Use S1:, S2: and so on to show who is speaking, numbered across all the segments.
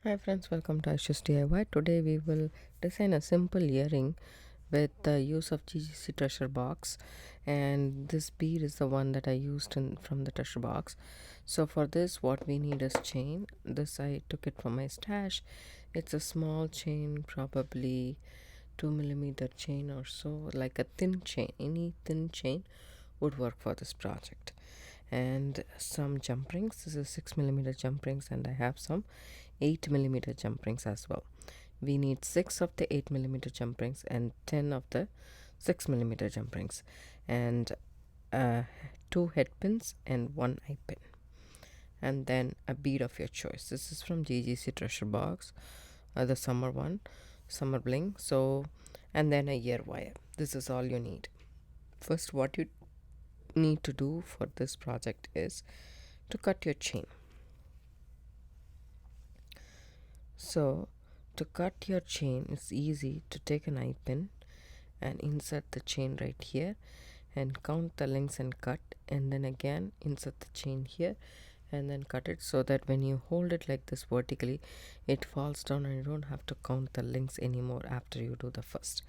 S1: Hi friends, welcome to Ashish DIY. Today we will design a simple earring with the use of GGC treasure box, and this bead is the one that I used from the treasure box. So for this what we need is chain. This I took it from my stash. It's a small chain, probably 2 millimeter chain or so, like a thin chain. Any thin chain would work for this project. And some jump rings. This is 6 millimeter jump rings, and I have some 8 millimeter jump rings as well. We need 6 of the 8 millimeter jump rings and 10 of the 6 millimeter jump rings, and uh, 2 head pins and 1 eye pin, and then a bead of your choice. This is from GGC Treasure Box, the summer one, summer bling. So, and then a ear wire. This is all you need. First, what you need to do for this project is to cut your chain. So to cut your chain, it's easy to take an eye pin and insert the chain right here and count the lengths and cut, and then again insert the chain here and then cut it, so that when you hold it like this vertically, it falls down and you don't have to count the lengths anymore after you do the first.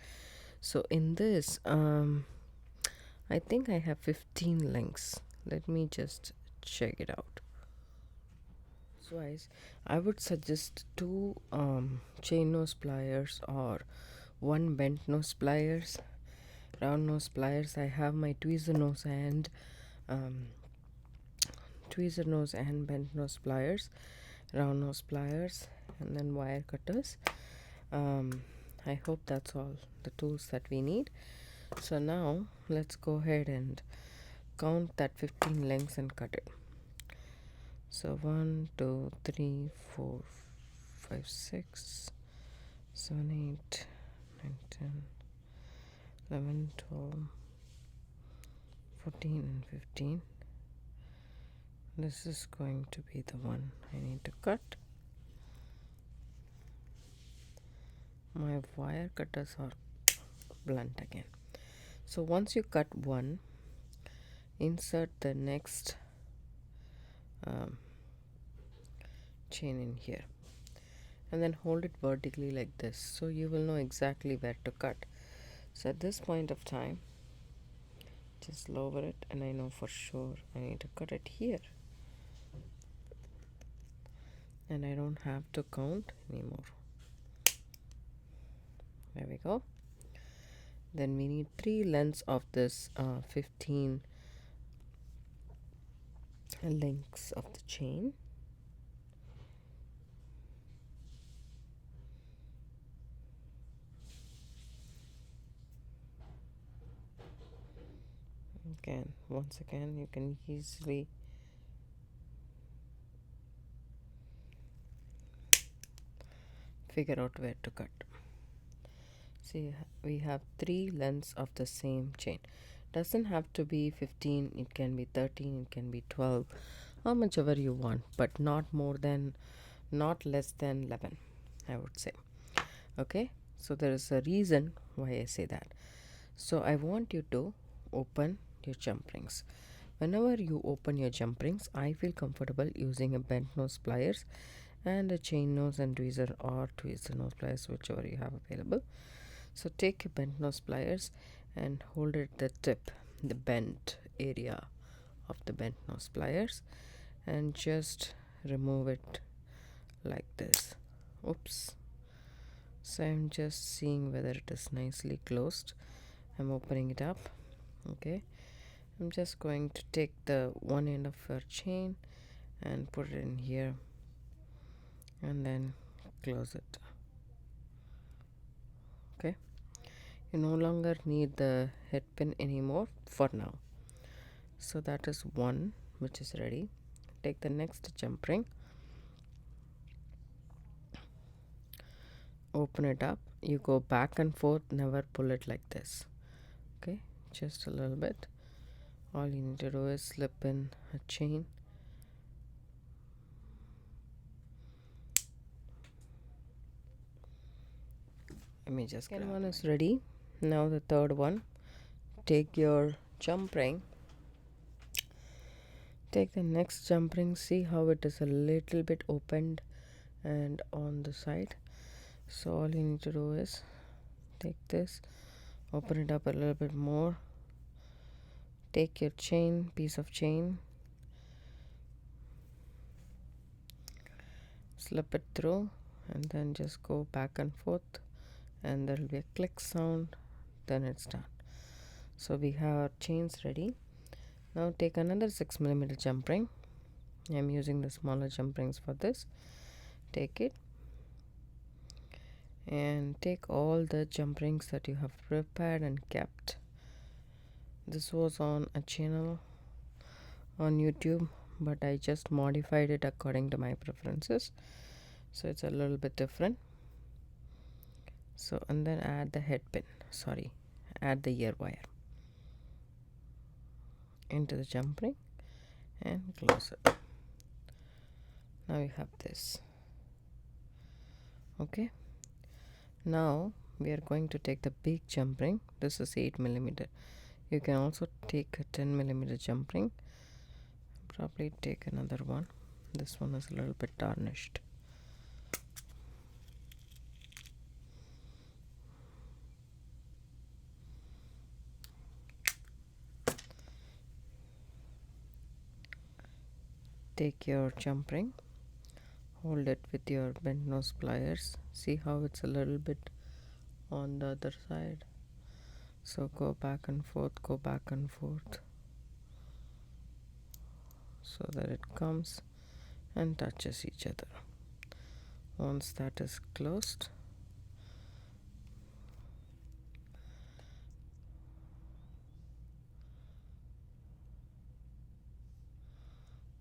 S1: So in this I think I have 15 lengths. Let me just check it out. So I would suggest two chain nose pliers or one bent nose pliers, round nose pliers. I have my um, tweezer nose and bent nose pliers, round nose pliers, and then wire cutters. I hope that's all the tools that we need. So now let's go ahead and count that 15 lengths and cut it. So 1, 2, 3, 4, 5, 6, 7, 8, 9, 10, 11, 12, 14 and 15. This is going to be the one I need to cut. My wire cutters are blunt again. So once you cut one, insert the next chain in here and then hold it vertically like this, so you will know exactly where to cut. So at this point of time, just lower it, and I know for sure I need to cut it here, and I don't have to count anymore. There we go. Then we need 3 lengths of this 15 links of the chain. Once again, you can easily figure out where to cut. See, we have 3 lengths of the same chain. Doesn't have to be 15, it can be 13, it can be 12, how much ever you want, but not less than 11, I would say. Okay, so there is a reason why I say that. So I want you to open your jump rings. Whenever you open your jump rings, I feel comfortable using a bent nose pliers and a chain nose and tweezer or tweezer nose pliers, whichever you have available. So take your bent nose pliers and hold it at the tip, the bent area of the bent nose pliers, and just remove it like this. Oops. So I'm just seeing whether it is nicely closed. I'm opening it up. Okay, I'm just going to take the one end of your chain and put it in here and then close it. Okay, you no longer need the head pin anymore for now. So that is one which is ready. Take the next jump ring, open it up, you go back and forth, never pull it like this. Okay, just a little bit. All you need to do is slip in a chain. Let me just second one is ready. Now the third one. Take your jump ring, take the next jump ring, see how it is a little bit opened and on the side. So all you need to do is take this, open it up a little bit more, take your piece of chain, slip it through, and then just go back and forth, and there will be a click sound, then it's done. So we have our chains ready. Now take another 6mm jump ring. I'm using the smaller jump rings for this. Take it and take all the jump rings that you have prepared and kept. This was on a channel on YouTube, but I just modified it according to my preferences, so it's a little bit different. So, and then add the head pin, add the ear wire into the jump ring and close it. Now you have this. Okay, now we are going to take the big jump ring. This is 8mm. You can also take a 10mm jump ring. Probably take another one. This one is a little bit tarnished. Take your jump ring, hold it with your bent nose pliers. See how it's a little bit on the other side. So go back and forth, so that it comes and touches each other. Once that is closed,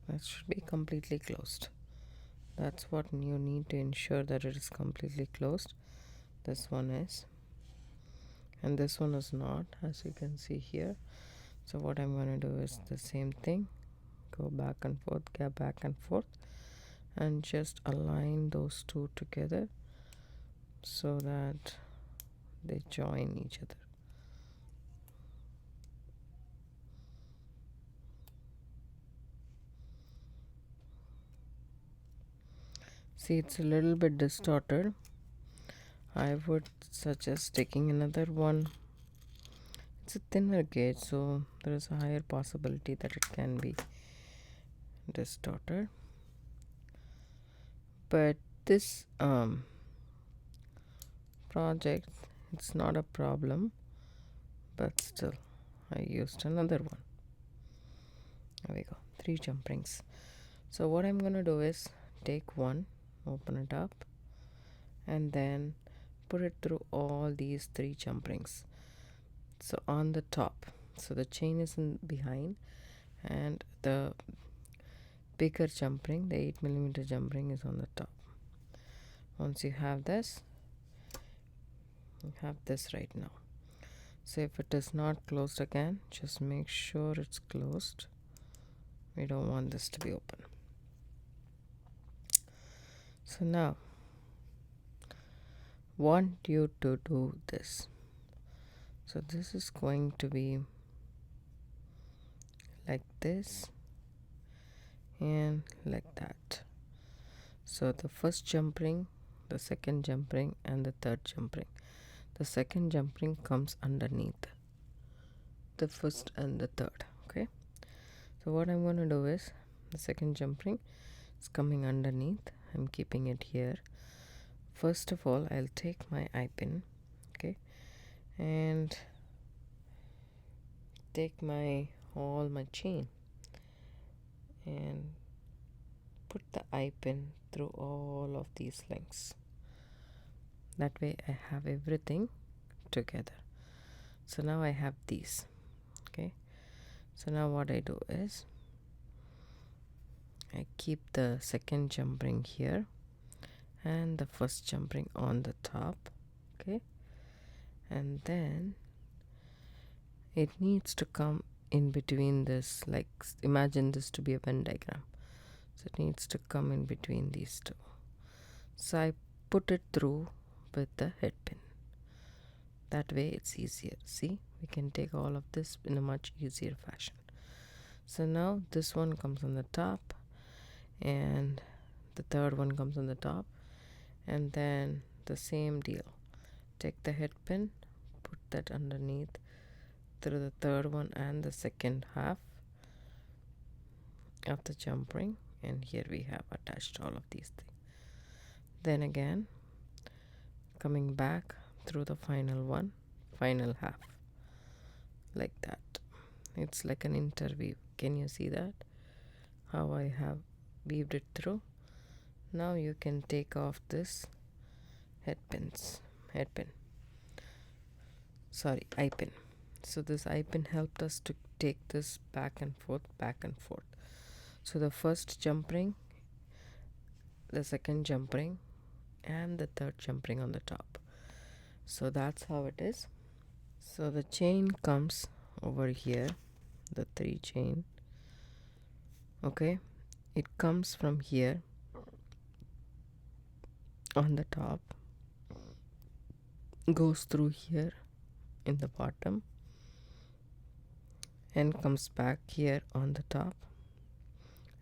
S1: that should be completely closed. That's what you need to ensure, that it is completely closed. This one is, and this one is not, as you can see here. So what I'm going to do is the same thing, go back and forth, and just align those two together so that they join each other. See, it's a little bit distorted. I would suggest taking another one. It's a thinner gauge, so there is a higher possibility that it can be distorted. But this project, it's not a problem, but still I used another one. There we go, 3 jump rings. So what I'm going to do is take one, open it up, and then put it through all these 3 jump rings. So on the top, so the chain is in behind, and the bigger jump ring, the 8mm jump ring, is on the top. Once you have this, you have this right now. So if it is not closed again, just make sure it's closed. We don't want this to be open. So now want you to do this. So this is going to be like this and like that. So the first jump ring, the second jump ring, and the third jump ring. The second jump ring comes underneath the first and the third. Okay, so what I'm going to do is, the second jump ring is coming underneath. I'm keeping it here. First of all, I'll take my eye pin, okay, and take all my chain and put the eye pin through all of these links. That way I have everything together. So now I have these. Okay, so now what I do is I keep the second jump ring here and the first jump ring on the top. Okay, and then it needs to come in between this, like imagine this to be a Venn diagram. So it needs to come in between these two. So I put it through with the head pin. That way it's easier. See, we can take all of this in a much easier fashion. So now this one comes on the top and the third one comes on the top. And then the same deal, take the head pin, put that underneath through the third one and the second half of the jump ring, and here we have attached all of these things. Then again coming back through the final half, like that. It's like an interweave. Can you see that, how I have weaved it through? Now you can take off this eye pin. So this eye pin helped us to take this back and forth. So the first jump ring, the second jump ring, and the third jump ring on the top. So that's how it is. So the chain comes over here, the 3 chain. Okay, it comes from here on the top, goes through here in the bottom, and comes back here on the top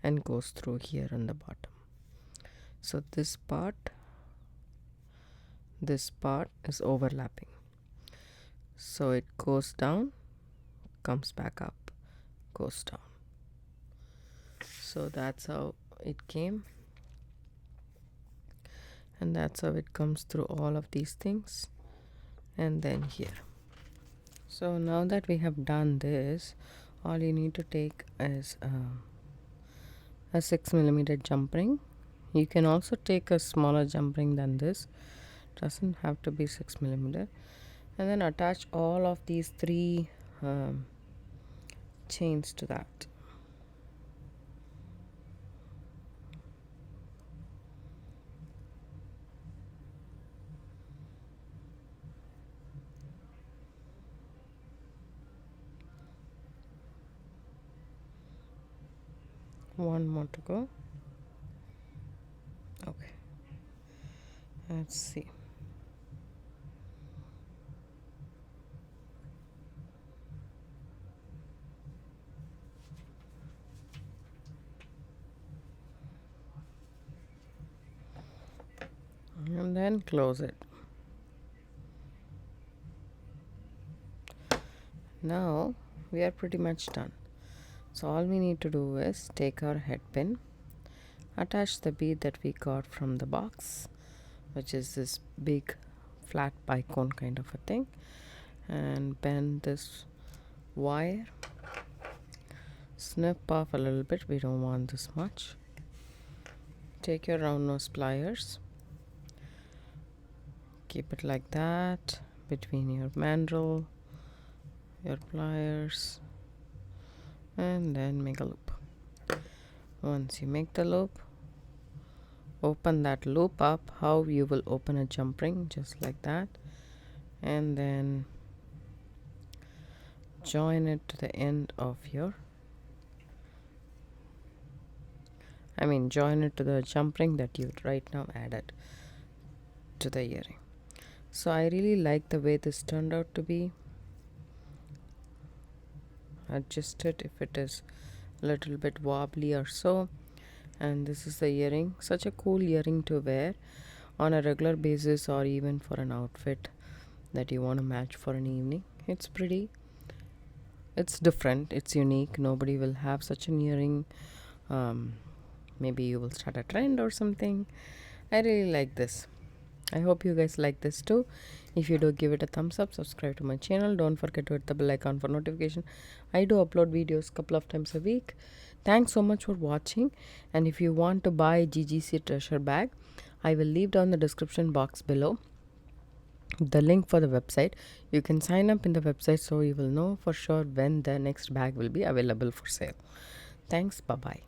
S1: and goes through here on the bottom. So this part is overlapping, so it goes down, comes back up, goes down. So that's how it came, and that's how it comes through all of these things, and then here. So now that we have done this, all you need to take is a 6mm jump ring. You can also take a smaller jump ring than this, doesn't have to be 6mm, and then attach all of these 3 chains to that. One more to go. Okay, let's see. And then close it. Now we are pretty much done. So all we need to do is take our head pin, attach the bead that we got from the box, which is this big flat bicone kind of a thing, and bend this wire, snip off a little bit, we don't want this much. Take your round nose pliers, keep it like that between your mandrel, your pliers, and then make a loop. Once you make the loop, open that loop up how you will open a jump ring, just like that, and then join it to the end of your join it to the jump ring that you right now added to the earring. So I really like the way this turned out to be. Adjust it if it is a little bit wobbly or so. And this is the earring, such a cool earring to wear on a regular basis, or even for an outfit that you want to match for an evening. It's pretty, it's different, it's unique. Nobody will have such an earring. Maybe you will start a trend or something. I really like this. I hope you guys like this too. If you do, give it a thumbs up, subscribe to my channel, don't forget to hit the bell icon for notification. I do upload videos couple of times a week. Thanks so much for watching, and if you want to buy GGC Treasure Bag, I will leave down the description box below the link for the website. You can sign up in the website so you will know for sure when the next bag will be available for sale. Thanks, bye bye.